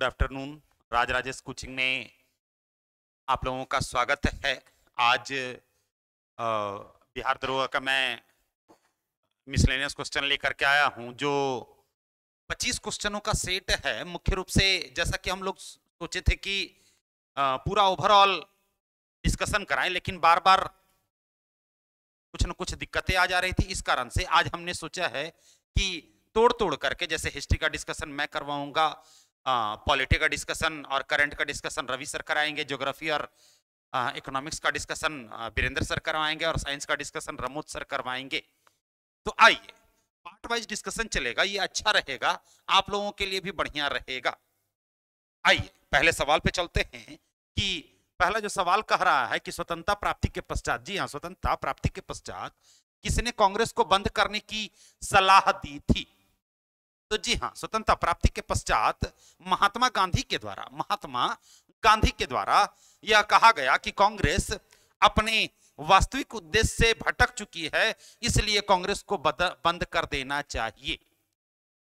Good afternoon. Raj Rajesh coaching में आप लोगों का स्वागत है। आज बिहार दरोगा का मैं मिसलेनियस क्वेश्चन लेकर के आया हूं, जो 25 क्वेश्चनों का सेट है। मुख्य रूप से जैसा कि हम लोग सोचे थे कि पूरा ओवरऑल डिस्कशन कराएं, लेकिन बार बार कुछ न कुछ दिक्कतें आ जा रही थी। इस कारण से आज हमने सोचा है कि तोड़ तोड़ करके, जैसे हिस्ट्री का डिस्कशन मैं करवाऊंगा, पॉलिटी का डिस्कसन और करंट का डिस्कशन रवि सर कराएंगे, ज्योग्राफी और इकोनॉमिक्स का डिस्कशन वीरेंद्र सर करवाएंगे और साइंस का डिस्कशन रमोद सर करवाएंगे। तो आइए पार्ट वाइज डिस्कशन चलेगा, ये अच्छा रहेगा, आप लोगों के लिए भी बढ़िया रहेगा। आइए पहले सवाल पे चलते हैं कि पहला जो सवाल कह रहा है कि स्वतंत्रता प्राप्ति के पश्चात, जी हाँ, स्वतंत्रता प्राप्ति के पश्चात किसने कांग्रेस को बंद करने की सलाह दी थी? तो जी हाँ, स्वतंत्रता प्राप्ति के पश्चात महात्मा गांधी के द्वारा यह कहा गया कि कांग्रेस अपने वास्तविक उद्देश्य से भटक चुकी है, इसलिए कांग्रेस को बंद कर देना चाहिए।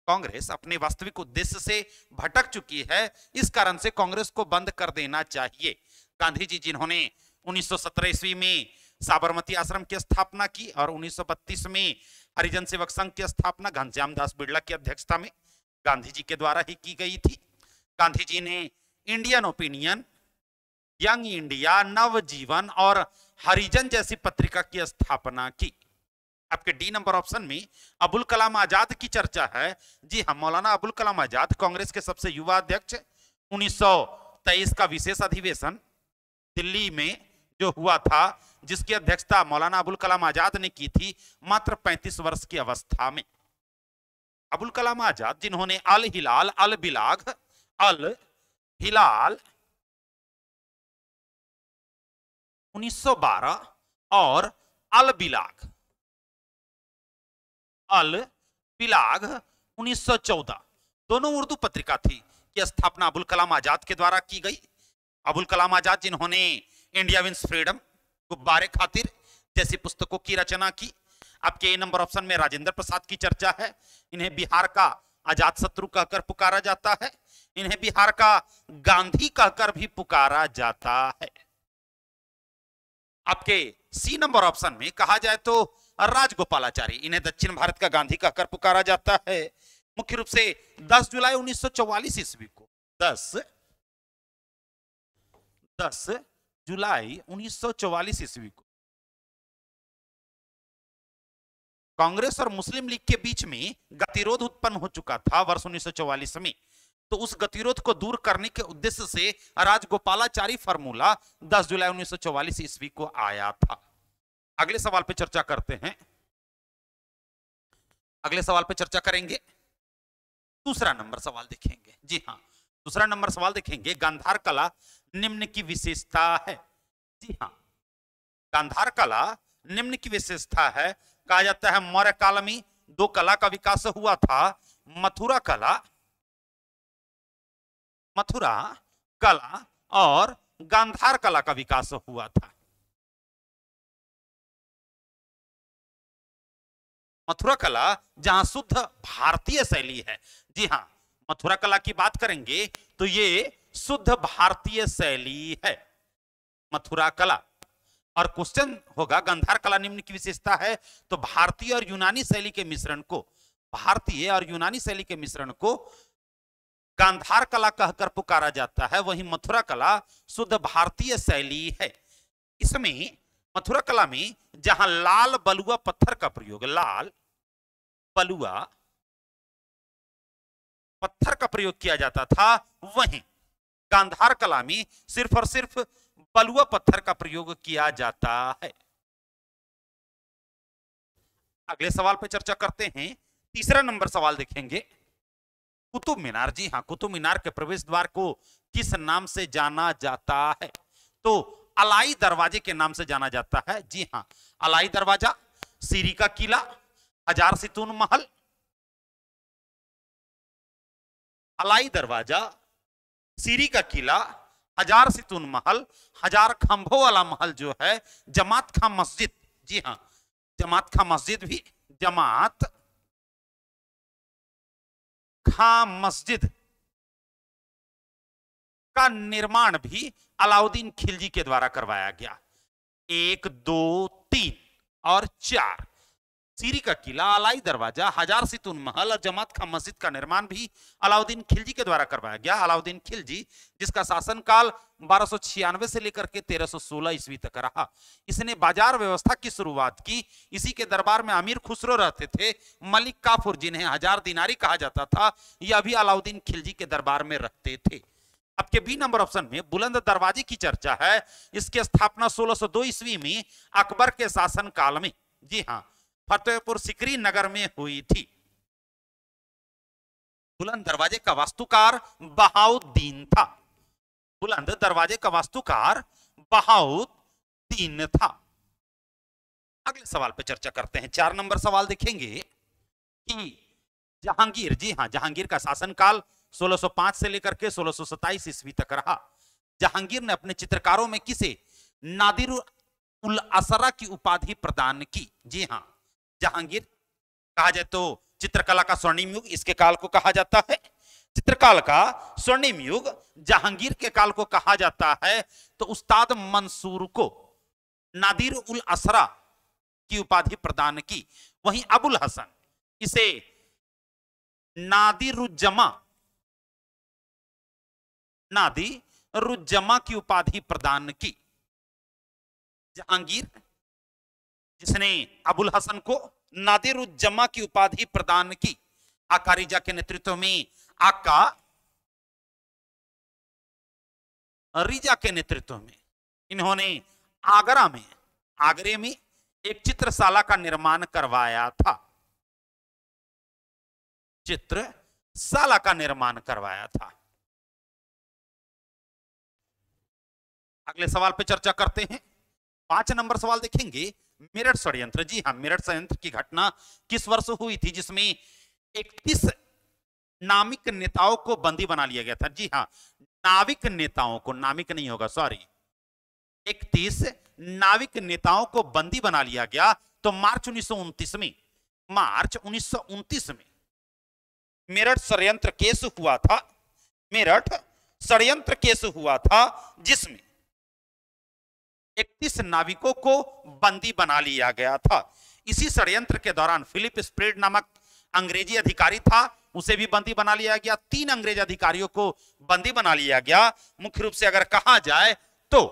कांग्रेस अपने वास्तविक उद्देश्य से भटक चुकी है, इस कारण से कांग्रेस को बंद कर देना चाहिए। गांधी जी, जिन्होंने 1917 ईस्वी में साबरमती आश्रम की स्थापना की और 1932 में हरिजन सेवक संघ की स्थापना घनश्याम दास बिड़ला की अध्यक्षता में गांधी जी के द्वारा ही की गई थी। गांधी जी ने इंडियन ओपिनियन, यंग इंडिया, नवजीवन और हरिजन जैसी पत्रिका की स्थापना की। आपके डी नंबर ऑप्शन में अबुल कलाम आजाद की चर्चा है। जी हाँ, मौलाना अबुल कलाम आजाद कांग्रेस के सबसे युवा अध्यक्ष। 1923 का विशेष अधिवेशन दिल्ली में जो हुआ था, जिसकी अध्यक्षता मौलाना अबुल कलाम आजाद ने की थी, मात्र 35 वर्ष की अवस्था में। अबुल कलाम आजाद, जिन्होंने अल हिलाल, अल बिलाग, अल हिलाल 1912 और अल बिलाग 1914 दोनों उर्दू पत्रिका थी की स्थापना अबुल कलाम आजाद के द्वारा की गई। अबुल कलाम आजाद, जिन्होंने इंडिया विंस फ्रीडम, गुब्बारे खातिर जैसी पुस्तकों की रचना की। आपके ए नंबर ऑप्शन में राजेंद्र प्रसाद की चर्चा है। इन्हें बिहार का अजात शत्रु कहकर पुकारा जाता है। इन्हें बिहार का गांधी कहकर भी पुकारा जाता है। आपके सी नंबर ऑप्शन में कहा जाए तो राजगोपालाचारी, इन्हें दक्षिण भारत का गांधी कहकर पुकारा जाता है। मुख्य रूप से 10 जुलाई 1944 ईस्वी को 10 जुलाई 1944 ईस्वी को कांग्रेस और मुस्लिम लीग के बीच में गतिरोध उत्पन्न हो चुका था वर्ष 1944 में। तो उस गतिरोध को दूर करने के उद्देश्य से राजगोपालाचारी फार्मूला 10 जुलाई 1944 ईस्वी को आया था। अगले सवाल पे चर्चा करते हैं। अगले सवाल पे चर्चा करेंगे, दूसरा नंबर सवाल देखेंगे। जी हाँ, दूसरा नंबर सवाल देखेंगे, गांधार कला निम्न की विशेषता है। जी हाँ, गांधार कला निम्न की विशेषता है। कहा जाता है मौर्य काल में दो कला का विकास हुआ था, मथुरा कला और गांधार कला का विकास हुआ था। मथुरा कला जहां शुद्ध भारतीय शैली है। जी हां, मथुरा कला की बात करेंगे तो ये शुद्ध भारतीय शैली है, मथुरा कला। और क्वेश्चन होगा गांधार कला निम्न की विशेषता है, तो भारतीय और यूनानी शैली के मिश्रण को, भारतीय और यूनानी शैली के मिश्रण को गांधार कला कहकर पुकारा जाता है। वहीं मथुरा कला शुद्ध भारतीय शैली है। इसमें मथुरा कला में जहां लाल बलुआ पत्थर का प्रयोग, लाल बलुआ पत्थर का प्रयोग किया जाता था, वहीं गांधार कला में सिर्फ और सिर्फ बलुआ पत्थर का प्रयोग किया जाता है। अगले सवाल पर चर्चा करते हैं। तीसरा नंबर सवाल देखेंगे, कुतुब मीनार। जी हां, कुतुब मीनार के प्रवेश द्वार को किस नाम से जाना जाता है? तो अलाई दरवाजे के नाम से जाना जाता है। जी हां, अलाई दरवाजा, सीरी का किला, हजार सितून महल। अलाई दरवाजा, सीरी का किला, हजार सितून महल, हजार खंभों वाला महल जो है जमात खां मस्जिद। जी हां, जमात खां मस्जिद भी, जमात खां मस्जिद का निर्माण भी अलाउद्दीन खिलजी के द्वारा करवाया गया। 1, 2, 3 और 4 सीरी का किला, अलाई दरवाजा, हजार सितून महल और जमात खां मस्जिद का निर्माण भी अलाउद्दीन खिलजी के द्वारा करवाया गया। अलाउद्दीन खिलजी जिसका शासनकाल 1296 से लेकर के 1316 ईस्वी तक रहा। इसने बाजार व्यवस्था की शुरुआत की। इसी के दरबार में अमीर खुसरो रहते थे। मलिक काफूर जिन्हें 1000 दिनारी कहा जाता था, यह भी अलाउद्दीन खिलजी के दरबार में रहते थे। आपके बी नंबर ऑप्शन में बुलंद दरवाजे की चर्चा है। इसकी स्थापना 1602 ईस्वी में अकबर के शासन काल में, जी हां, फतेहपुर सिकरी नगर में हुई थी। बुलंद दरवाजे का वास्तुकार बहाउद्दीन था। बुलंद दरवाजे का वास्तुकार बहाउद्दीन था। अगले सवाल पे चर्चा करते हैं। 4 नंबर सवाल देखेंगे कि जहांगीर, जी हां, जहांगीर का शासनकाल 1605 से लेकर के 1627 ईस्वी तक रहा। जहांगीर ने अपने चित्रकारों में किसे नादिर उल असरा की उपाधि प्रदान की? जी हां, जहांगीर कहा जाए तो चित्रकला का स्वर्णिम युग इसके काल को कहा जाता है। चित्रकाल का स्वर्णिम युग जहांगीर के काल को कहा जाता है। तो उस्ताद मंसूर को नादिर उल असरा की उपाधि प्रदान की। वहीं अबुल हसन इसे नादिरुज्जमा की उपाधि प्रदान की। जहांगीर जिसने अबुल हसन को नादिरुज्जमा की उपाधि प्रदान की। आका रिजा के नेतृत्व में, आका रिजा के नेतृत्व में इन्होंने आगरे में एक चित्रशाला का निर्माण करवाया था। चित्रशाला का निर्माण करवाया था। अगले सवाल पे चर्चा करते हैं। 5 नंबर सवाल देखेंगे। मेरठ षड्यंत्र, जी हां, मेरठ षड्यंत्र की घटना किस वर्ष हुई थी जिसमें 31 नामिक नेताओं को बंदी बना लिया गया था? जी हां, नाविक नेताओं को, नामिक नहीं होगा, सॉरी, 31 नाविक नेताओं को बंदी बना लिया गया। तो मार्च 1929 में मेरठ षड्यंत्र केस हुआ था। मेरठ षड्यंत्र केस हुआ था जिसमें 31 नाविकों को बंदी बना लिया गया था। इसी षड्यंत्र के दौरान फिलिप स्प्रेड नामक अंग्रेजी अधिकारी था, उसे भी बंदी बना लिया गया। 3 अंग्रेज अधिकारियों को बंदी बना लिया गया। मुख्य रूप से अगर कहा जाए तो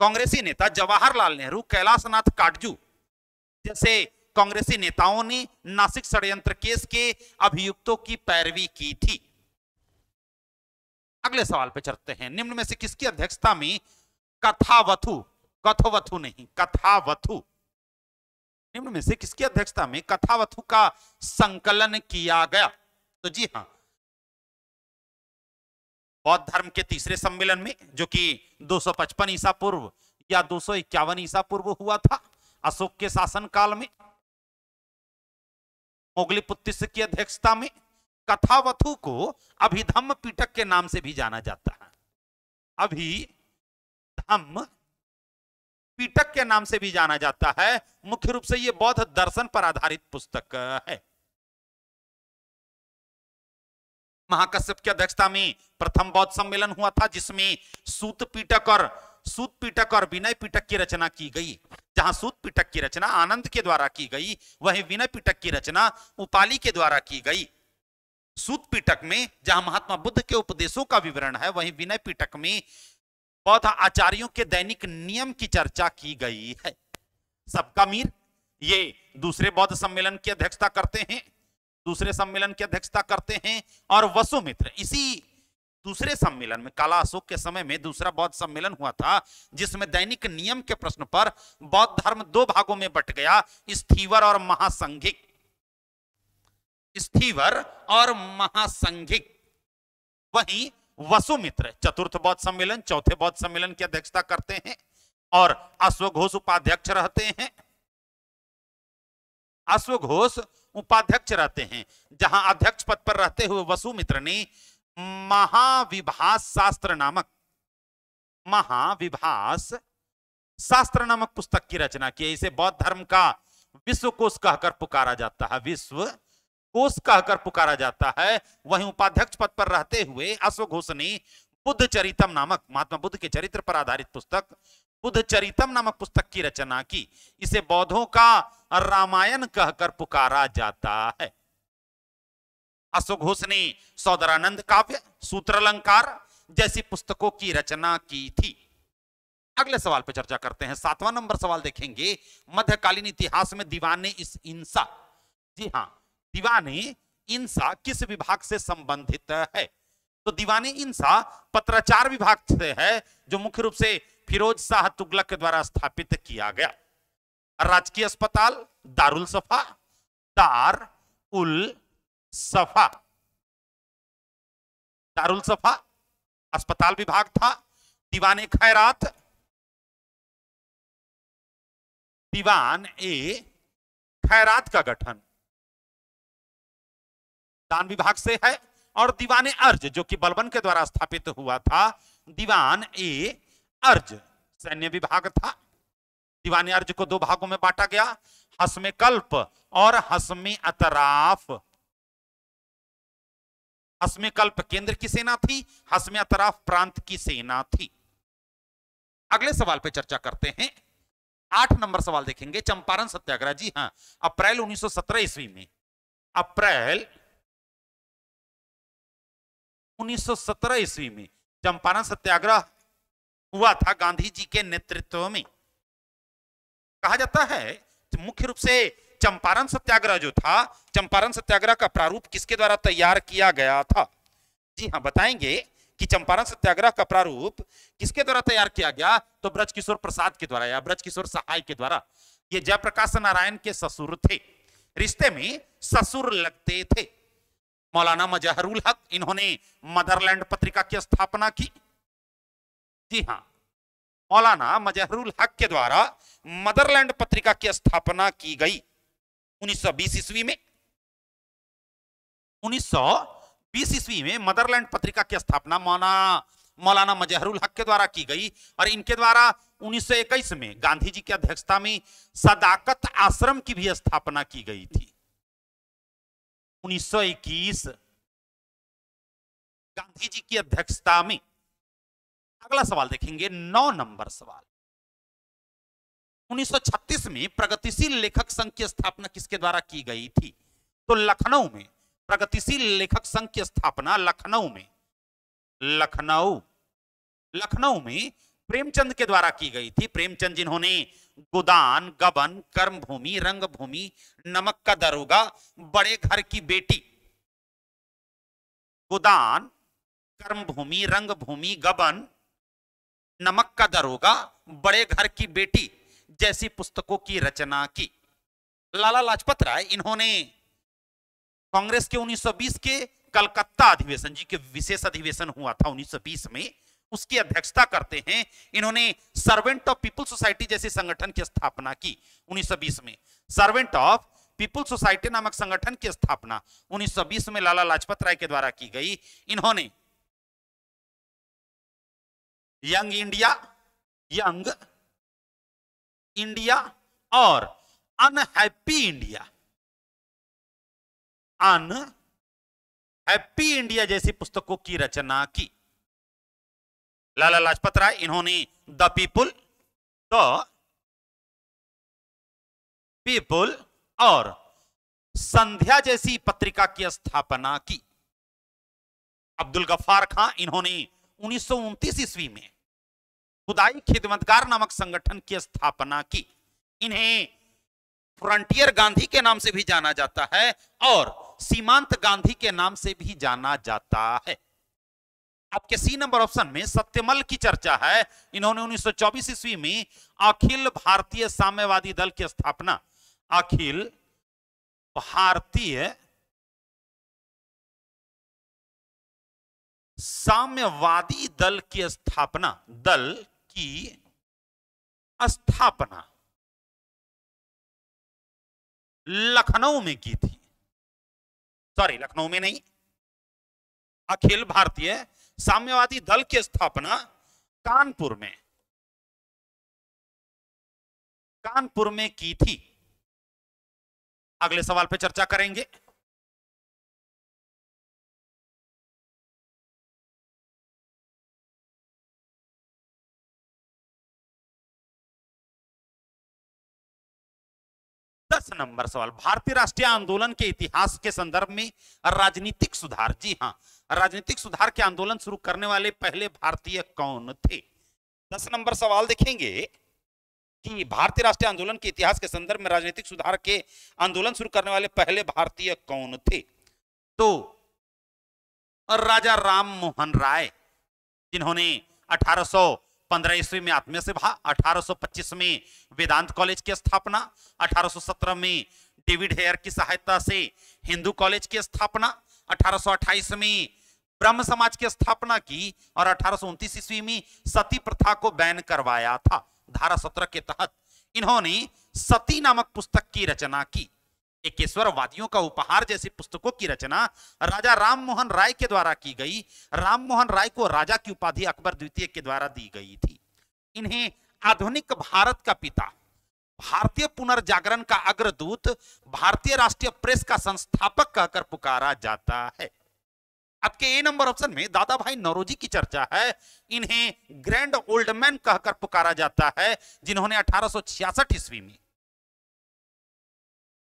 कांग्रेसी नेता जवाहरलाल नेहरू, कैलाशनाथ काटजू जैसे कांग्रेसी नेताओं ने नासिक षड्यंत्र केस के अभियुक्तों की पैरवी की थी। अगले सवाल पे चलते हैं। निम्न में से किसकी अध्यक्षता में कथावथु, निम्न में से किसकी अध्यक्षता में कथावथु का संकलन किया गया? तो जी हां, बौद्ध धर्म के तीसरे सम्मेलन में, जो कि 255 ईसा पूर्व या 251 ईसा पूर्व हुआ था, अशोक के शासनकाल में, मोगलीपुत्तिस की अध्यक्षता में। कथावथु को अभिधम्म पीटक के नाम से भी जाना जाता है। अभिधम्म पीटक के नाम से भी जाना जाता है। मुख्य रूप से यह बौद्ध दर्शन पर आधारित पुस्तक है। महाकश्यप की अध्यक्षता में प्रथम बौद्ध सम्मेलन हुआ था जिसमें सूत पीटक और विनय पीटक की रचना की गई। जहां सूत पीटक की रचना आनंद के द्वारा की गई, वहीं विनय पीटक की रचना उपाली के द्वारा की गई। सूत पीटक में जहां महात्मा बुद्ध के उपदेशों का विवरण है, वहीं विनय पीटक में बौद्ध आचार्यों के दैनिक नियम की चर्चा की गई है। सबका मीर ये दूसरे बौद्ध सम्मेलन की अध्यक्षता करते हैं, और वसुमित्र इसी दूसरे सम्मेलन में, काला अशोक के समय में दूसरा बौद्ध सम्मेलन हुआ था जिसमें दैनिक नियम के प्रश्न पर बौद्ध धर्म 2 भागों में बट गया, स्थिवर और महासंघिक। वहीं वसुमित्र चतुर्थ बौद्ध सम्मेलन, चौथे बौद्ध सम्मेलन की अध्यक्षता करते हैं और अश्वघोष उपाध्यक्ष रहते हैं। जहां अध्यक्ष पद पर रहते हुए वसुमित्र ने महाविभास शास्त्र नामक पुस्तक की रचना की। इसे बौद्ध धर्म का विश्वकोश कहकर पुकारा जाता है। विश्वकोश घोष कहकर पुकारा जाता है, वहीं उपाध्यक्ष पद पर रहते हुए अश्व घोष ने बुद्ध चरितम नामक, महात्मा बुद्ध के चरित्र पर आधारित पुस्तक बुद्ध चरितम नामक पुस्तक की रचना की। इसे बौद्धों का रामायण कहकर पुकारा जाता है। अश्व घोष ने सौदरानंद काव्य, सूत्रालंकार जैसी पुस्तकों की रचना की थी। अगले सवाल पर चर्चा करते हैं। 7वां नंबर सवाल देखेंगे, मध्यकालीन इतिहास में दीवाने इंसा, जी हां, दीवाने इंसा किस विभाग से संबंधित है? तो दीवाने इंसा पत्राचार विभाग से है, जो मुख्य रूप से फिरोज शाह तुगलक के द्वारा स्थापित किया गया। राजकीय अस्पताल दारुल सफा, दार उल सफा, दारुल सफा अस्पताल विभाग था। दीवाने खैरात, दीवान ए खैरात का गठन दान विभाग से है। और दीवाने अर्ज जो कि बलबन के द्वारा स्थापित हुआ था, दीवान ए अर्ज सैन्य विभाग था। दीवाने अर्ज को 2 भागों में बांटा गया, हस्मे कल्प और हस्मे अतराफ। हस्मे कल्प केंद्र की सेना थी, हस्मे अतराफ प्रांत की सेना थी। अगले सवाल पे चर्चा करते हैं। 8 नंबर सवाल देखेंगे, चंपारण सत्याग्रह। जी हां, अप्रैल 1917 ईस्वी में, अप्रैल 1917 ईस्वी में चंपारण सत्याग्रह हुआ था गांधी जी के नेतृत्व में। कहा जाता है मुख्य रूप से चंपारण सत्याग्रह जो था, चंपारण सत्याग्रह का प्रारूप किसके द्वारा तैयार किया गया था? जी हां, बताएंगे कि चंपारण सत्याग्रह का प्रारूप किसके द्वारा तैयार किया गया? तो ब्रजकिशोर प्रसाद के द्वारा या ब्रजकिशोर सहाय के द्वारा। ये जयप्रकाश नारायण के ससुर थे, रिश्ते में ससुर लगते थे। मौलाना मजहरुल हक, इन्होंने मदरलैंड पत्रिका की स्थापना की। जी हां, मौलाना मजहरुल हक के द्वारा मदरलैंड पत्रिका की स्थापना की गई 1920 ईस्वी में। 1920 ईस्वी में मदरलैंड पत्रिका की स्थापना मौलाना मजहरुल हक के द्वारा की गई। और इनके द्वारा 1921 में गांधी जी की अध्यक्षता में सदाकत आश्रम की भी स्थापना की गई थी। 1921 गांधी जी की अध्यक्षता में। अगला सवाल देखेंगे, 9 नंबर सवाल। 1936 में प्रगतिशील लेखक संघ की स्थापना किसके द्वारा की गई थी? तो लखनऊ में प्रगतिशील लेखक संघ की स्थापना लखनऊ में प्रेमचंद के द्वारा की गई थी। प्रेमचंद जिन्होंने गोदान, गबन, कर्मभूमि, रंगभूमि, नमक का दरोगा, बड़े घर की बेटी, गोदान, कर्मभूमि, रंगभूमि, गबन, नमक का दरोगा, बड़े घर की बेटी जैसी पुस्तकों की रचना की। लाला लाजपत राय, इन्होंने कांग्रेस के 1920 के कलकत्ता अधिवेशन, जी के विशेष अधिवेशन हुआ था 1920 में, उसकी अध्यक्षता करते हैं। इन्होंने सर्वेंट ऑफ पीपल सोसाइटी जैसे संगठन की स्थापना की 1920 में। सर्वेंट ऑफ पीपल सोसाइटी नामक संगठन की स्थापना 1920 में लाला लाजपत राय के द्वारा की गई। इन्होंने यंग इंडिया और अनहैप्पी इंडिया जैसी पुस्तकों की रचना की। लाला लाजपत राय, इन्होंने द पीपुल और संध्या जैसी पत्रिका की स्थापना की। अब्दुल गफ्फार खां, इन्होंने 1929 ईस्वी में खुदाई खिदमतगार नामक संगठन की स्थापना की। इन्हें फ्रंटियर गांधी के नाम से भी जाना जाता है और सीमांत गांधी के नाम से भी जाना जाता है। आपके सी नंबर ऑप्शन में सत्यमल की चर्चा है। इन्होंने 1924 ईस्वी में अखिल भारतीय साम्यवादी दल की स्थापना, अखिल भारतीय साम्यवादी दल की स्थापना लखनऊ में की थी। सॉरी, लखनऊ में नहीं, अखिल भारतीय साम्यवादी दल की स्थापना कानपुर में की थी। अगले सवाल पे चर्चा करेंगे। 10 नंबर सवाल, भारतीय राष्ट्रीय आंदोलन के इतिहास के संदर्भ में राजनीतिक सुधार, जी हां, राजनीतिक सुधार के आंदोलन शुरू करने वाले पहले भारतीय कौन थे? 10 नंबर सवाल देखेंगे कि भारतीय राष्ट्रीय आंदोलन के इतिहास के संदर्भ में राजनीतिक सुधार के आंदोलन शुरू करने वाले पहले भारतीय कौन थे? तो राजा राम मोहन राय, जिन्होंने 1815 ईस्वी में आत्मीय सभा, 1825 में वेदांत कॉलेज की स्थापना, 1817 में डेविड हेयर की सहायता से हिंदू कॉलेज की स्थापना, 1828 में ब्रह्म समाज की स्थापना की और 1829 ईस्वी में सती प्रथा को बैन करवाया था। धारा 17 के तहत इन्होंने सती नामक पुस्तक की रचना की। एकेश्वरवादियों का उपहार जैसी पुस्तकों की रचना राजा राम मोहन राय के द्वारा की गई। राम मोहन राय को राजा की उपाधि अकबर द्वितीय के द्वारा दी गई थी। इन्हें आधुनिक भारत का पिता, भारतीय पुनर्जागरण का अग्रदूत, भारतीय राष्ट्रीय प्रेस का संस्थापक कहकर पुकारा जाता है। आपके ए नंबर ऑप्शन में दादा भाई नौरोजी की चर्चा है। इन्हें ग्रैंड ओल्ड मैन कहकर पुकारा जाता है, जिन्होंने 1866 ईस्वी में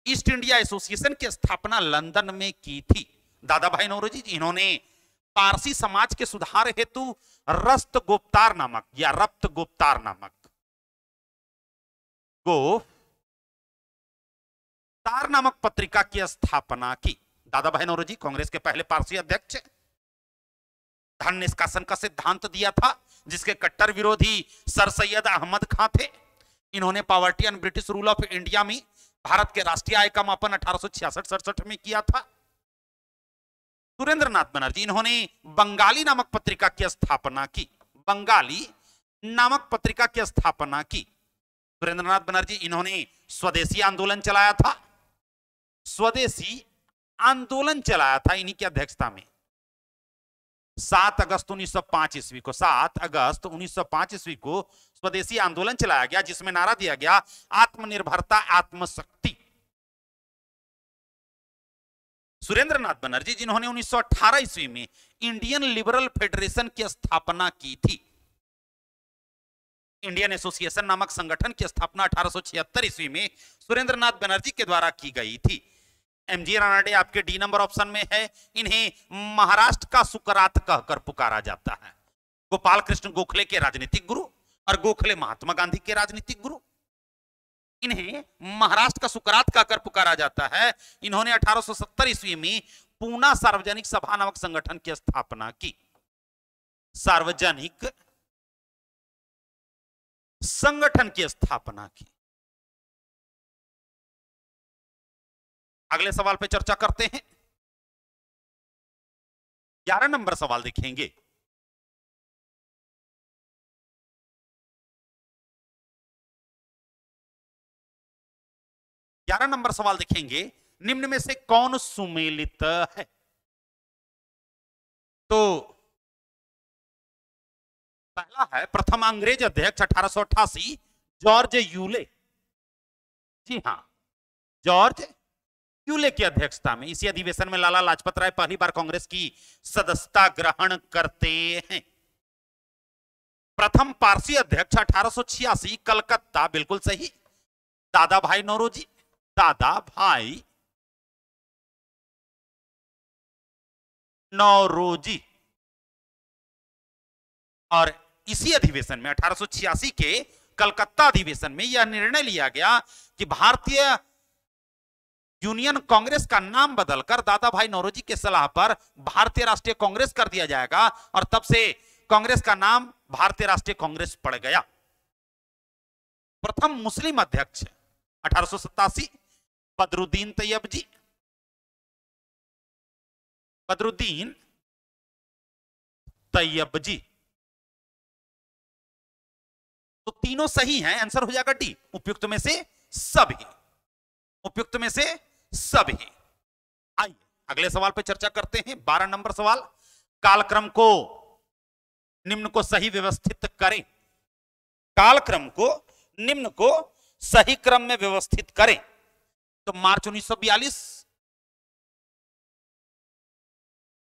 ईस्ट इंडिया एसोसिएशन की स्थापना लंदन में की थी। दादा भाई नौरोजी, इन्होंने पारसी समाज के सुधार हेतु रस्त गुप्तार नामक या रप्त गुप्तार नामक गुप्तार नामक पत्रिका की स्थापना की। दादा भाई नौरोजी कांग्रेस के पहले पारसी अध्यक्ष। धन निष्कासन का सिद्धांत दिया था, जिसके कट्टर विरोधी सर सैयद अहमद खां थे। इन्होंने poverty and British rule of India में भारत के राष्ट्रीय आय का मापन 1866-67 में किया था। सुरेंद्रनाथ बनर्जी, इन्होंने बंगाली नामक पत्रिका की स्थापना की। बंगाली नामक पत्रिका की स्थापना की। सुरेंद्रनाथ बनर्जी, इन्होंने स्वदेशी आंदोलन चलाया था। स्वदेशी आंदोलन चलाया था इन्हीं की अध्यक्षता में। 7 अगस्त 1905 ईस्वी को 7 अगस्त 1905 ईस्वी को स्वदेशी आंदोलन चलाया गया, जिसमें नारा दिया गया आत्मनिर्भरता आत्मशक्ति। सुरेंद्रनाथ बनर्जी, जिन्होंने 1918 ईस्वी में इंडियन लिबरल फेडरेशन की स्थापना की थी। इंडियन एसोसिएशन नामक संगठन की स्थापना 1876 ईस्वी में सुरेंद्रनाथ बनर्जी के द्वारा की गई थी। एमजी रानडे आपके डी नंबर ऑप्शन में है। इन्हें महाराष्ट्र का सुकरात कहकर पुकारा जाता है। गोपाल कृष्ण गोखले के राजनीतिक गुरु और गोखले महात्मा गांधी के राजनीतिक गुरु। इन्हें महाराष्ट्र का सुकरात कहकर पुकारा जाता है। इन्होंने 1870 ईस्वी में पूना सार्वजनिक सभा नामक संगठन की स्थापना की। सार्वजनिक संगठन की स्थापना की। अगले सवाल पे चर्चा करते हैं। 11 नंबर सवाल देखेंगे। निम्न में से कौन सुमेलित है? तो पहला है प्रथम अंग्रेज अध्यक्ष 1888 जॉर्ज यूले। जी हां, जॉर्ज यूले की अध्यक्षता में इसी अधिवेशन में लाला लाजपत राय पहली बार कांग्रेस की सदस्यता ग्रहण करते हैं। प्रथम पारसी अध्यक्ष 1886 कलकत्ता, बिल्कुल सही, दादा भाई नौरोजी। दादा भाई नौरोजी। और इसी अधिवेशन में 1886 के कलकत्ता अधिवेशन में यह निर्णय लिया गया कि भारतीय यूनियन कांग्रेस का नाम बदलकर दादा भाई नौरोजी के सलाह पर भारतीय राष्ट्रीय कांग्रेस कर दिया जाएगा, और तब से कांग्रेस का नाम भारतीय राष्ट्रीय कांग्रेस पड़ गया। प्रथम मुस्लिम अध्यक्ष 1887 बदरुद्दीन तैयबजी। बदरुद्दीन तैयबजी। तो तीनों सही हैं, आंसर हो जाएगा डी, उपयुक्त में से सभी। उपयुक्त में से सभी। आइए अगले सवाल पे चर्चा करते हैं। 12 नंबर सवाल, कालक्रम को निम्न को सही व्यवस्थित करें। कालक्रम को निम्न को सही क्रम में व्यवस्थित करें। तो मार्च 1942,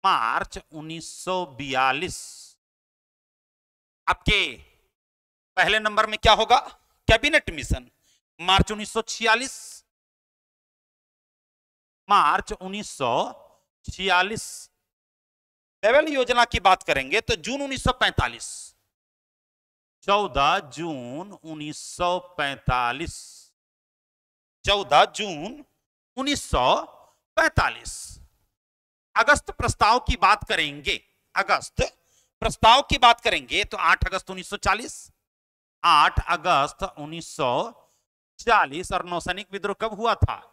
मार्च 1942 आपके पहले नंबर में क्या होगा? Cabinet mission. March 1946 March 1946। Wavell योजना की बात करेंगे तो जून 1945, 14 जून 1945, 14 जून 1945। अगस्त प्रस्ताव की बात करेंगे, अगस्त प्रस्ताव की बात करेंगे तो 8 अगस्त 1940, 8 अगस्त 1940। और नौसैनिक विद्रोह कब हुआ था?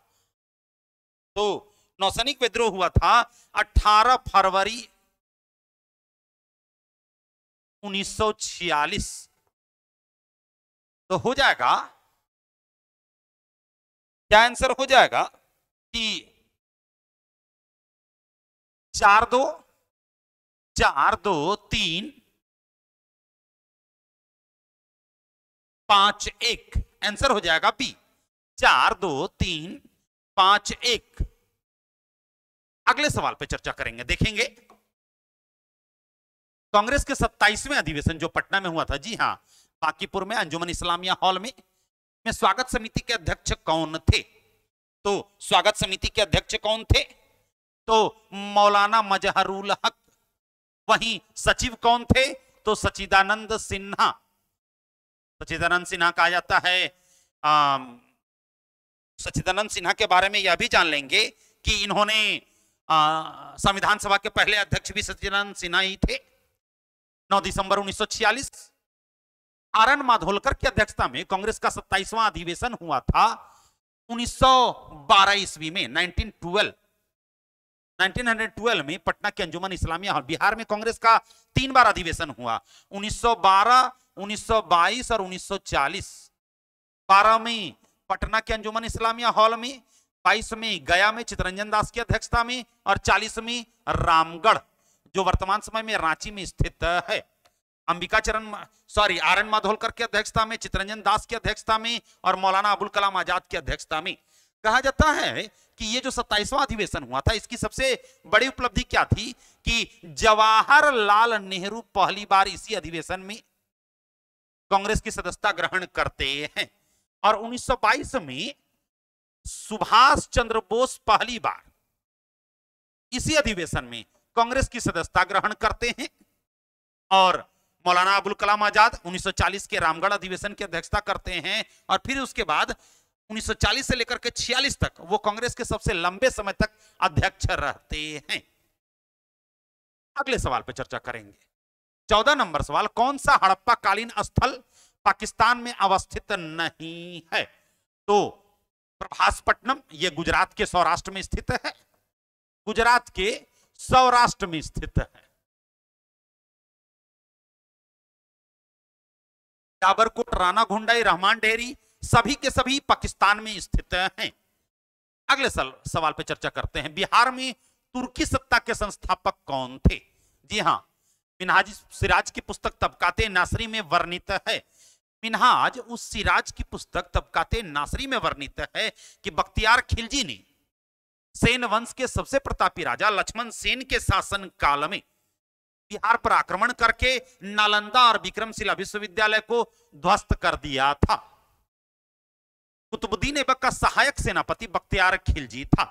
तो नौसैनिक विद्रोह हुआ था 18 फरवरी 1946। तो हो जाएगा क्या आंसर हो जाएगा कि 4-2-3-5-1। आंसर हो जाएगा बी, 4-2-3-5-1। अगले सवाल पे चर्चा करेंगे, देखेंगे कांग्रेस के 27वें अधिवेशन जो पटना में हुआ था, जी हां, बांकीपुर में अंजुमन इस्लामिया हॉल में स्वागत समिति के अध्यक्ष कौन थे? तो स्वागत समिति के अध्यक्ष कौन थे? तो मौलाना मजहरुल हक। वहीं सचिव कौन थे? तो सच्चिदानंद सिन्हा। सच्चिदानंद सिन्हा कहा जाता है। सच्चिदानंद सिन्हा के बारे में यह भी जान लेंगे कि इन्होंने संविधान सभा के पहले अध्यक्ष भी सच्चिदानंद सिन्हा ही थे। 9 दिसंबर 1946 आरएन माधोलकर की अध्यक्षता में कांग्रेस का 27वां अधिवेशन हुआ था 1912 ईस्वी में। 1912 में पटना के अंजुमन इस्लामिया हॉल। बिहार में कांग्रेस का 3 बार अधिवेशन हुआ, 1912, 1922 और 1940। 12 में पटना के अंजुमन इस्लामिया हॉल में, 22 में गया में चितरंजन दास की अध्यक्षता में, और 40 में रामगढ़ जो वर्तमान समय में रांची में स्थित है। आरएन माधोलकर की अध्यक्षता में, चितरंजन दास की अध्यक्षता में और मौलाना अबुल कलाम आजाद की अध्यक्षता में। कहा जाता है कि ये जो 27वां अधिवेशन हुआ था, इसकी सबसे बड़ी उपलब्धि क्या थी कि जवाहरलाल नेहरू पहली बार इसी अधिवेशन में कांग्रेस की सदस्यता ग्रहण करते हैं। और 1922 में सुभाष चंद्र बोस पहली बार इसी अधिवेशन में कांग्रेस की सदस्यता ग्रहण करते हैं। और मौलाना अबुल कलाम आजाद 1940 के रामगढ़ अधिवेशन की अध्यक्षता करते हैं। और फिर उसके बाद 1940 से लेकर के 46 तक वो कांग्रेस के सबसे लंबे समय तक अध्यक्ष रहते हैं। अगले सवाल पर चर्चा करेंगे। 14 नंबर सवाल, कौन सा हड़प्पा कालीन स्थल पाकिस्तान में अवस्थित नहीं है? तो प्रभासपट्टनम, ये गुजरात के सौराष्ट्र में स्थित है, गुजरात के सौराष्ट्र में स्थित है। डाबरकोट, राना घुंडाई, रहमान डेहरी सभी के सभी पाकिस्तान में स्थित हैं। अगले सवाल पे चर्चा करते हैं। बिहार में तुर्की सत्ता के संस्थापक कौन थे? जी हां, मिनहाज सिराज की पुस्तक तबकाते नासरी में वर्णित है। मिनहाज उस सिराज की पुस्तक तबकाते नासरी में वर्णित है कि बख्तियार खिलजी ने सेन वंश के सबसे प्रतापी राजा लक्ष्मण सेन के शासन काल में बिहार पर आक्रमण करके नालंदा और विक्रमशिला विश्वविद्यालय को ध्वस्त कर दिया था। कुतुबुद्दीन ऐबक का सहायक सेनापति बख्तियार खिलजी था।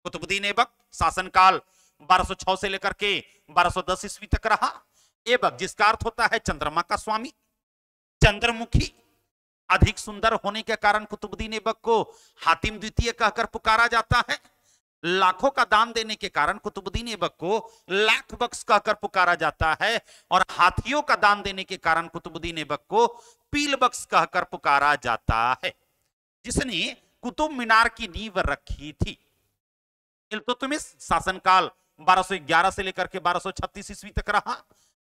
कुतुबुद्दीन ऐबक शासनकाल 1206 से लेकर के 1210 ईस्वी तक रहा। ऐबक जिसका अर्थ होता है चंद्रमा का स्वामी, चंद्रमुखी। अधिक सुंदर होने के कारण कुतुबुद्दीन ऐबक को हातिम द्वितीय कहकर पुकारा जाता है। लाखों का दान देने के कारण कुतुबुद्दीन ऐबक को लाख बख्श कहकर पुकारा जाता है। और हाथियों का दान देने के कारण कुतुबुद्दीन ऐबक को पील बख्श कहकर पुकारा जाता है। जिसने कुतुब मीनार की नींव रखी थी। इल्तुतमिश शासनकाल 1211 से लेकर के 1236 ईस्वी तक रहा।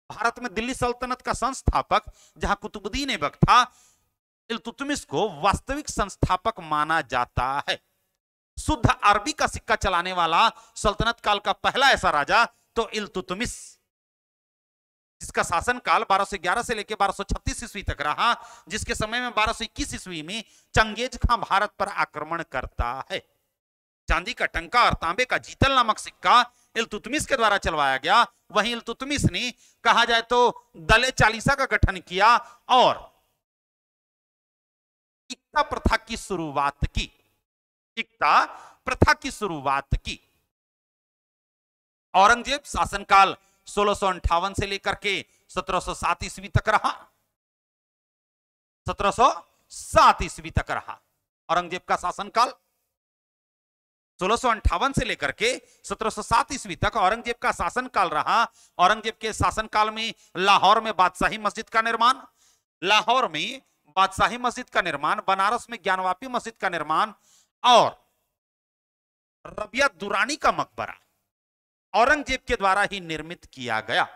भारत में दिल्ली सल्तनत का संस्थापक जहां कुतुबुद्दीन ऐबक था, इल्तुतमिश को वास्तविक संस्थापक माना जाता है। शुद्ध अरबी का सिक्का चलाने वाला सल्तनत काल का पहला ऐसा राजा तो इल्तुतमिश, जिसका शासनकाल 1211 से लेकर 1236 ईस्वी तक रहा, जिसके समय में 1221 ईस्वी में चंगेज खां भारत पर आक्रमण करता है। चांदी का टंका और तांबे का जीतल नामक सिक्का इल्तुतमिश के द्वारा चलवाया गया। वहीं इल्तुतमिश ने कहा जाए तो दले चालीसा का गठन किया और इक्ता प्रथा की शुरुआत की। एकता प्रथा की शुरुआत की। औरंगजेब शासनकाल 1658 से लेकर के 1707 ईस्वी तक रहा। 1707 ईस्वी तक रहा औरंगजेब का शासनकाल। 1658 से लेकर के 1707 ईस्वी तक औरंगजेब का शासनकाल रहा। औरंगजेब के शासनकाल में लाहौर में बादशाही मस्जिद का निर्माण, लाहौर में बादशाही मस्जिद का निर्माण, बनारस में ज्ञानवापी मस्जिद का निर्माण और रबिया दुरानी का मकबरा औरंगजेब के द्वारा ही निर्मित किया गया।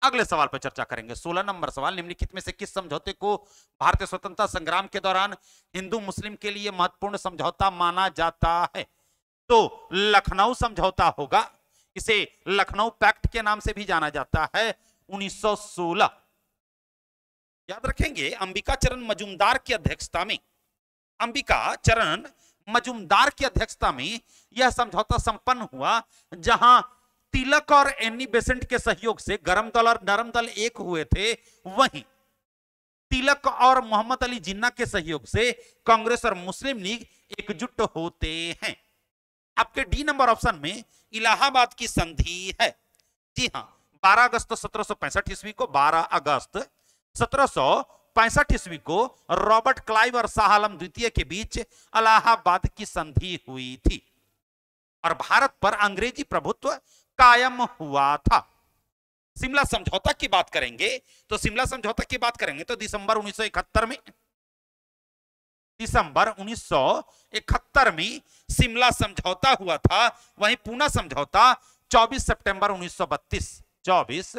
अगले सवाल पर चर्चा करेंगे। 16 नंबर सवाल, निम्नलिखित में से किस समझौते को भारतीय स्वतंत्रता संग्राम के दौरान हिंदू मुस्लिम के लिए महत्वपूर्ण समझौता माना जाता है? तो लखनऊ समझौता होगा। इसे लखनऊ पैक्ट के नाम से भी जाना जाता है। 1916 याद रखेंगे, अंबिका चरण मजूमदार की अध्यक्षता में, अंबिका चरण मजूमदार की अध्यक्षता में यह समझौता संपन्न हुआ, जहां तिलक और एनी बेसेंट के सहयोग से गरम दल और नरम दल एक हुए थे, वहीं तिलक और मोहम्मद अली जिन्ना के सहयोग से कांग्रेस और मुस्लिम लीग एकजुट होते हैं। आपके डी नंबर ऑप्शन में इलाहाबाद की संधि है। जी हां, 12 अगस्त 1765 ईस्वी को, 12 अगस्त 1765 ईस्वी को रॉबर्ट क्लाइव और शाह आलम द्वितीय के बीच इलाहाबाद की संधि हुई थी और भारत पर अंग्रेजी प्रभुत्व कायम हुआ था। शिमला समझौता की बात करेंगे तो शिमला समझौता की बात करेंगे तो दिसंबर 1971 में, दिसंबर 1971 में शिमला समझौता हुआ था। वहीं पूना समझौता 24 सितंबर 1932, 24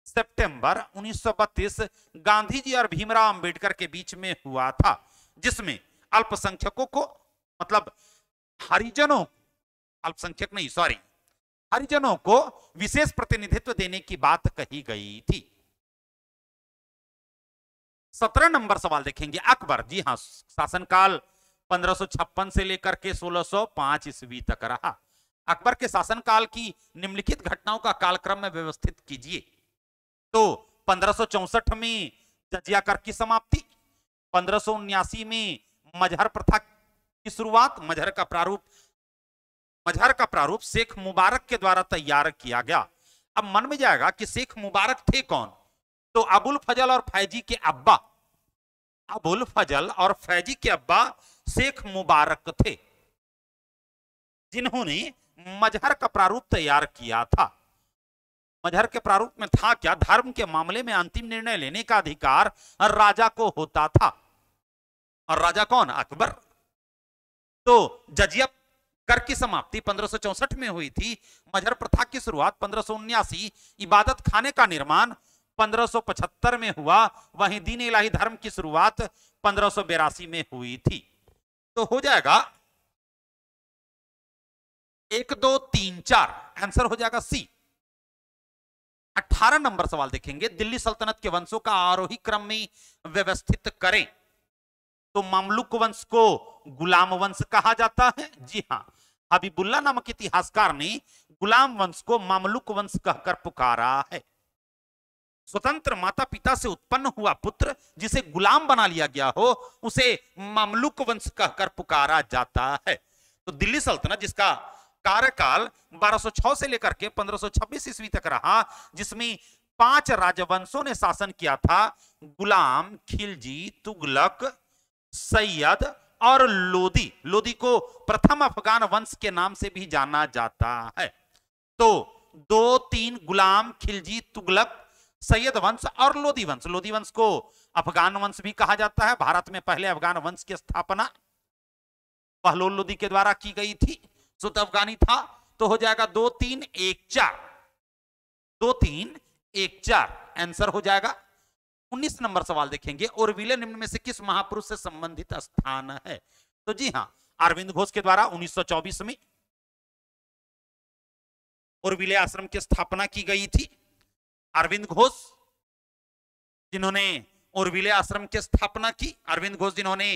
सितंबर 1932 गांधी जी और भीमराव अंबेडकर के बीच में हुआ था, जिसमें अल्पसंख्यकों को, मतलब हरिजनों, अल्पसंख्यक नहीं सॉरी, हरिजनों को विशेष प्रतिनिधित्व देने की बात कही गई थी। 17 नंबर सवाल देखेंगे। अकबर, जी हां, शासनकाल 1556 से लेकर के 1605 ईस्वी तक रहा। अकबर के शासनकाल की निम्नलिखित घटनाओं का कालक्रम में व्यवस्थित कीजिए। तो 1564 में जजिया कर की समाप्ति, 1579 में मजहर प्रथा की शुरुआत। मजहर का प्रारूप शेख मुबारक के द्वारा तैयार किया गया। अब मन में जाएगा कि शेख मुबारक थे कौन? तो अबुल फजल और फैजी के अब्बा, अबुल फजल और फैजी के अब्बा शेख मुबारक थे, जिन्होंने मजहर का प्रारूप तैयार किया था। मजहर के प्रारूप में था क्या? धर्म के मामले में अंतिम निर्णय लेने का अधिकार राजा को होता था। और राजा कौन? अकबर। तो जजिया कर की समाप्ति 1564 में हुई थी, मजहर प्रथा की शुरुआत 1579, इबादत खाने का निर्माण 1575 में हुआ, वहीं दीन इलाही धर्म की शुरुआत 1582 में हुई थी। तो हो जाएगा 1 2 3 4, आंसर हो जाएगा सी। 18 नंबर सवाल देखेंगे। दिल्ली सल्तनत के वंशों का आरोही क्रम में व्यवस्थित करें। तो मामलुक वंश को गुलाम वंश कहा जाता है। जी हां, हबीबुल्लाह नामक इतिहासकार ने गुलाम वंश को मामलुक वंश कहकर पुकारा है। स्वतंत्र माता पिता से उत्पन्न हुआ पुत्र जिसे गुलाम बना लिया गया हो, उसे मामलुक वंश कहकर पुकारा जाता है। तो दिल्ली सल्तनत, जिसका कार्यकाल 1206 से लेकर के 1526 ईस्वी तक रहा, जिसमें 5 राजवंशों ने शासन किया था, गुलाम, खिलजी, तुगलक, सैयद और लोदी। लोदी को प्रथम अफगान वंश के नाम से भी जाना जाता है। तो 2 3 गुलाम, खिलजी, तुगलक, सैयद वंश और लोदी वंश। लोदी वंश को अफगान वंश भी कहा जाता है। भारत में पहले अफगान वंश की स्थापना बहलोल लोदी के द्वारा की गई थी, शुद्ध अफगानी था। तो हो जाएगा 2 3 1 4, 2 3 1 4, आंसर हो जाएगा। 19 नंबर सवाल देखेंगे। ओरविले निम्न में से किस महापुरुष से संबंधित स्थान है? तो जी हां, अरविंद घोष के द्वारा 1924 में ओरविले आश्रम की स्थापना की गई थी। अरविंद घोष जिन्होंने ओरविले आश्रम की स्थापना की, अरविंद घोष जिन्होंने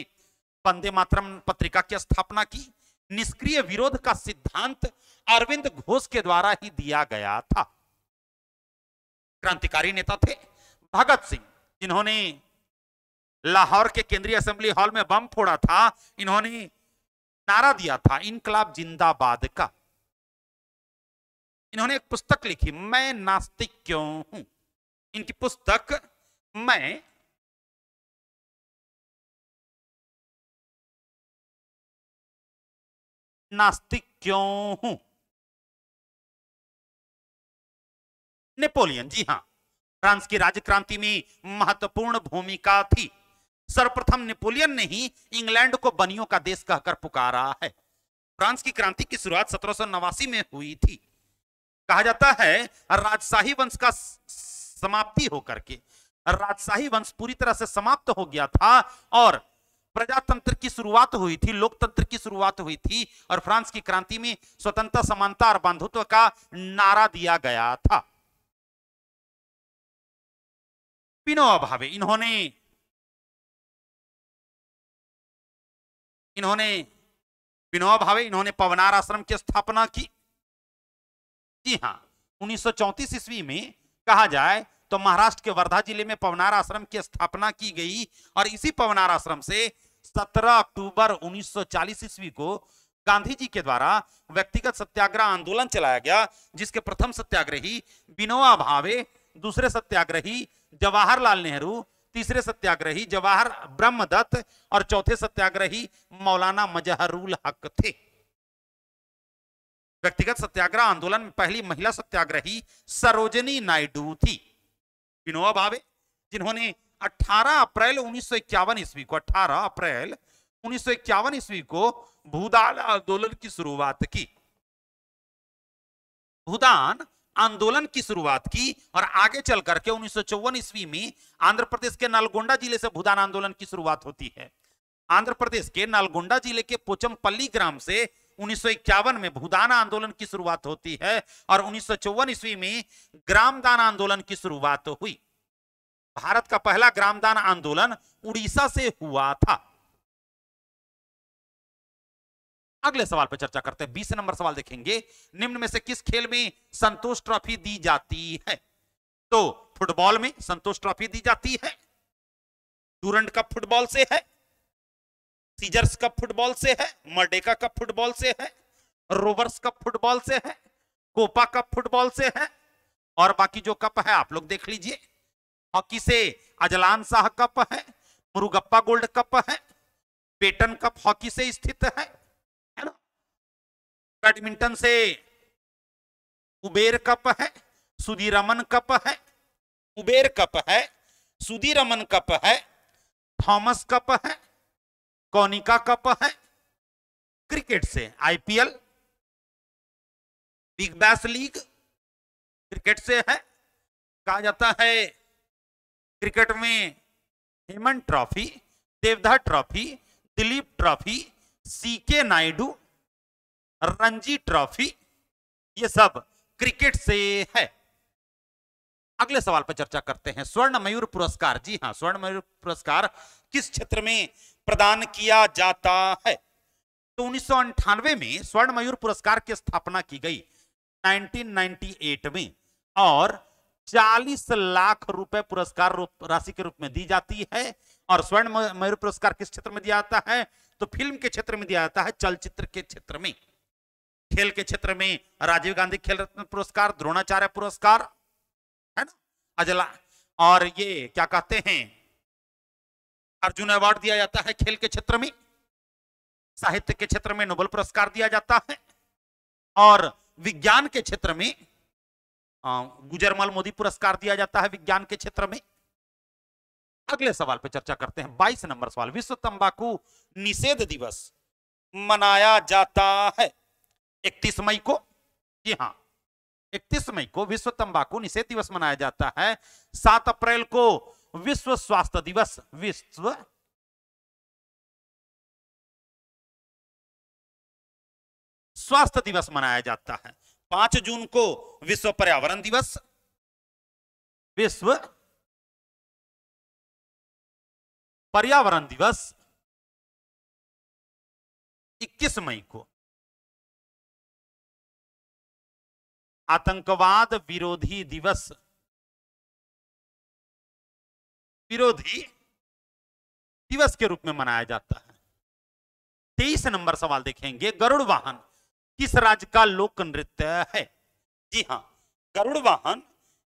वंदे मातरम पत्रिका की स्थापना की। निष्क्रिय विरोध का सिद्धांत अरविंद घोष के द्वारा ही दिया गया था। क्रांतिकारी नेता थे। भगत सिंह जिन्होंने लाहौर के केंद्रीय असेंबली हॉल में बम फोड़ा था, इन्होंने नारा दिया था इनकलाब जिंदाबाद का। इन्होंने एक पुस्तक लिखी, मैं नास्तिक क्यों हूं। इनकी पुस्तक मैं नास्तिक क्यों हूं। नेपोलियन, जी हां, फ्रांस की राज्य क्रांति में महत्वपूर्ण भूमिका थी। सर्वप्रथम नेपोलियन ने ही इंग्लैंड को बनियों का देश कहकर पुकारा है। फ्रांस की क्रांति की शुरुआत 1789 में हुई थी। कहा जाता है राजशाही वंश का समाप्ति होकर के राजशाही वंश पूरी तरह से समाप्त हो गया था और प्रजातंत्र की शुरुआत हुई थी, लोकतंत्र की शुरुआत हुई थी और फ्रांस की क्रांति में स्वतंत्रता, समानता और बंधुत्व का नारा दिया गया था। विनोबा भावे, इन्होंने पवनार आश्रम की स्थापना की। जी हां, 1934 ईस्वी में कहा जाए तो महाराष्ट्र के वर्धा जिले में पवनार आश्रम की स्थापना की गई और इसी पवनार आश्रम से 17 अक्टूबर 1940 ईस्वी को गांधी जी के द्वारा व्यक्तिगत सत्याग्रह आंदोलन चलाया गया, जिसके प्रथम सत्याग्रही विनोबा भावे, दूसरे सत्याग्रही जवाहरलाल नेहरू, तीसरे सत्याग्रही जवाहर ब्रह्मदत्त और चौथे सत्याग्रही मौलाना मजहरुल हक थे। व्यक्तिगत सत्याग्रह आंदोलन में पहली महिला सत्याग्रही सरोजनी नायडू थी। विनोबा भावे, जिन्होंने 18 अप्रैल 1951 ईस्वी को भूदान आंदोलन की शुरुआत की। भूदान आंदोलन की शुरुआत की और आगे चल करके 1954 ईस्वी में आंध्र प्रदेश के नलगोंडा जिले से भूदान आंदोलन की शुरुआत होती है। आंध्र प्रदेश के नलगोंडा जिले के पोचमपल्ली ग्राम से 1951 में भूदान आंदोलन की शुरुआत होती है और 1954 ईस्वी में ग्रामदान आंदोलन की शुरुआत हुई। भारत का पहला ग्रामदान आंदोलन उड़ीसा से हुआ था। अगले सवाल पर चर्चा करते हैं। 20 नंबर सवाल देखेंगे, निम्न में से किस खेल में संतोष ट्रॉफी दी जाती है? तो फुटबॉल में संतोष ट्रॉफी दी जाती है, डूरंड कप फुटबॉल से है, सीजर्स कप फुटबॉल से है, मर्डेका कप फुटबॉल से है, रोवर्स कप फुटबॉल से है, कोपा कप फुटबॉल से है और बाकी जो कप है आप लोग देख लीजिए। हॉकी से अजलान शाह कप है, मुरुगप्पा गोल्ड कप है, पेटन कप हॉकी से स्थित है ना। बैडमिंटन से उबेर कप है, सुधीरमन कप है, उबेर कप है, सुधीरमन कप है, थॉमस कप है, कोनिका कप है। क्रिकेट से IPL, Big Bash League cricket से है। कहा जाता है क्रिकेट में Hemant Trophy, Deodhar Trophy, Duleep Trophy, C K Naidu, Ranji Trophy, ये सब क्रिकेट से है। अगले सवाल पर चर्चा करते हैं। स्वर्ण मयूर पुरस्कार, जी हां, स्वर्ण मयूर पुरस्कार किस क्षेत्र में प्रदान किया जाता है? तो 1998 में स्वर्ण मयूर पुरस्कार की स्थापना की गई 1998 में और 40 लाख रुपए पुरस्कार राशि के रूप में दी जाती है। और स्वर्ण मयूर पुरस्कार किस क्षेत्र में दिया जाता है? तो फिल्म के क्षेत्र में दिया जाता है, चलचित्र के क्षेत्र में। खेल के क्षेत्र में राजीव गांधी खेल रत्न पुरस्कार, द्रोणाचार्य पुरस्कार, है ना, अजला, और ये क्या कहते हैं, अर्जुन अवार्ड दिया जाता है खेल के क्षेत्र में। साहित्य के क्षेत्र में नोबेल पुरस्कार दिया जाता है और विज्ञान के क्षेत्र में गुजरमल मोदी पुरस्कार दिया जाता है विज्ञान के क्षेत्र में। अगले सवाल पर चर्चा करते हैं। 22 नंबर सवाल, विश्व तंबाकू निषेध दिवस मनाया जाता है 31 मई को। जी हां, 31 मई को विश्व तंबाकू निषेध दिवस मनाया जाता है। 7 अप्रैल को विश्व स्वास्थ्य दिवस, विश्व स्वास्थ्य दिवस मनाया जाता है। 5 जून को विश्व पर्यावरण दिवस, विश्व पर्यावरण दिवस। 21 मई को आतंकवाद विरोधी दिवस, विरोधी दिवस के रूप में मनाया जाता है। 23 नंबर सवाल देखेंगे, गरुड़ वाहन किस राज्य का लोक नृत्य है? जी हां, गरुड़ वाहन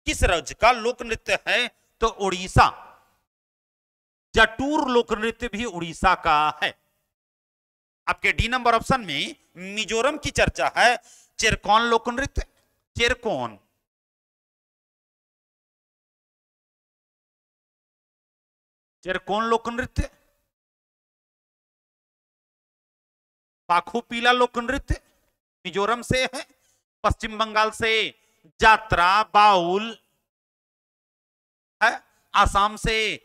किस राज्य का लोक नृत्य है? तो उड़ीसा। जटूर लोक नृत्य भी उड़ीसा का है। आपके डी नंबर ऑप्शन में मिजोरम की चर्चा है। चेरकॉन लोक नृत्य, चेरकॉन, चेरकॉन लोक नृत्य। पाखुपीला लोक नृत्य मिजोरम से है। पश्चिम बंगाल से जात्रा बाउल है। आसाम से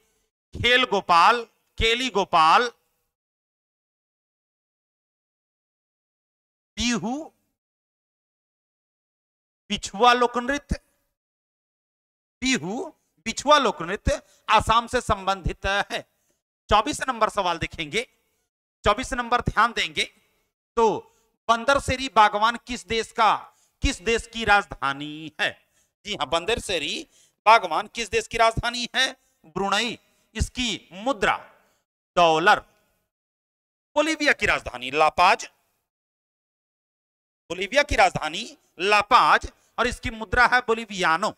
खेल गोपाल, केली गोपाल। बिहू बिछुआ लोक नृत्य, बिहू बिछुआ लोक नृत्य आसाम से संबंधित है। 24 नंबर सवाल देखेंगे। 24 नंबर ध्यान देंगे तो बंदरसेरी बागवान किस देश की राजधानी है? जी हां, बंदरसेरी बागवान किस देश की राजधानी है? ब्रुनई। इसकी मुद्रा डॉलर। बोलीविया की राजधानी लापाज, बोलीविया की राजधानी लापाज और इसकी मुद्रा है बोलीवियानो।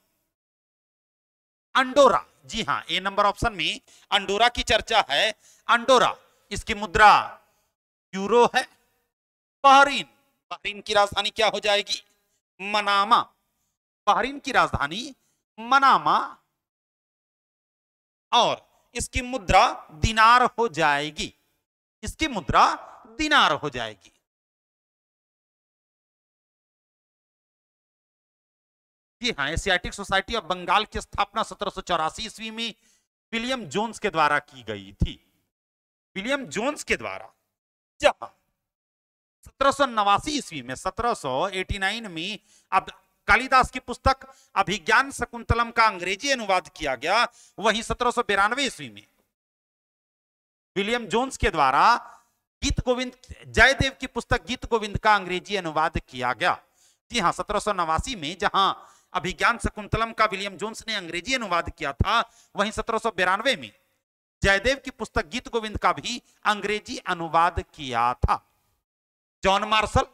अंडोरा, जी हां, ए नंबर ऑप्शन में अंडोरा की चर्चा है। अंडोरा, इसकी मुद्रा यूरो है। बहरीन, बहरीन की राजधानी क्या हो जाएगी? मनामा। बहरीन की राजधानी मनामा और इसकी मुद्रा दिनार हो जाएगी। इसकी मुद्रा दिनार हो जाएगी। जी हाँ, एशियाटिक सोसाइटी ऑफ बंगाल की स्थापना 1784 ईस्वी में विलियम जोन्स के द्वारा की गई थी। विलियम जोन्स के द्वारा। जहां 1789 ईस्वी में 1789 में अब कालिदास की पुस्तक अभिज्ञान शकुंतलम का अंग्रेजी अनुवाद किया गया, वहीं 1792 ईस्वी में विलियम जोन्स के द्वारा गीत गोविंद, जयदेव की पुस्तक गीत गोविंद का अंग्रेजी अनुवाद किया गया। जी हाँ, 1789 में जहां अभिज्ञान शकुंतलम का विलियम जोन्स ने अंग्रेजी अनुवाद किया था, वहीं 1792 में जयदेव की पुस्तक गीत गोविंद का भी अंग्रेजी अनुवाद किया था। जॉन मार्शल,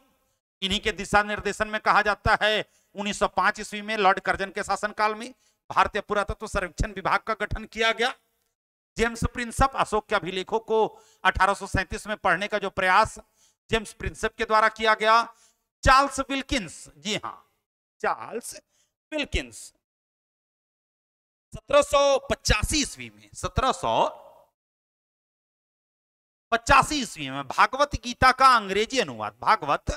इन्हीं के दिशा निर्देशन में कहा जाता है 1905 ईस्वी में लॉर्ड कर्जन के शासनकाल में भारतीय पुरातत्व सर्वेक्षण विभाग का गठन किया गया। जेम्स प्रिंसप, अशोक के अभिलेखों को 1837 में पढ़ने का जो प्रयास जेम्स प्रिंसप के द्वारा किया गया। चार्ल्स विल्किंस, जी हां, चार्ल्स विल्किंस 1785 ईस्वी में 1785 ईस्वी में भागवत गीता का अंग्रेजी अनुवाद, भागवत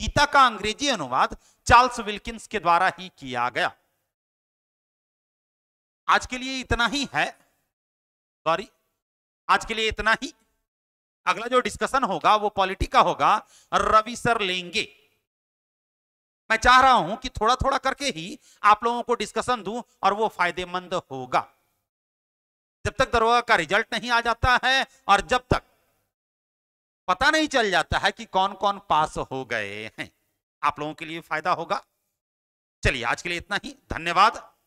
गीता का अंग्रेजी अनुवाद चार्ल्स विल्किंस के द्वारा ही किया गया। आज के लिए इतना ही है, सॉरी, आज के लिए इतना ही। अगला जो डिस्कशन होगा वो पॉलिटी का होगा, रवि सर लेंगे। मैं चाह रहा हूं कि थोड़ा थोड़ा करके ही आप लोगों को डिस्कशन दूं और वो फायदेमंद होगा। जब तक दरोगा का रिजल्ट नहीं आ जाता है और जब तक पता नहीं चल जाता है कि कौन कौन पास हो गए हैं, आप लोगों के लिए फायदा होगा। चलिए, आज के लिए इतना ही, धन्यवाद।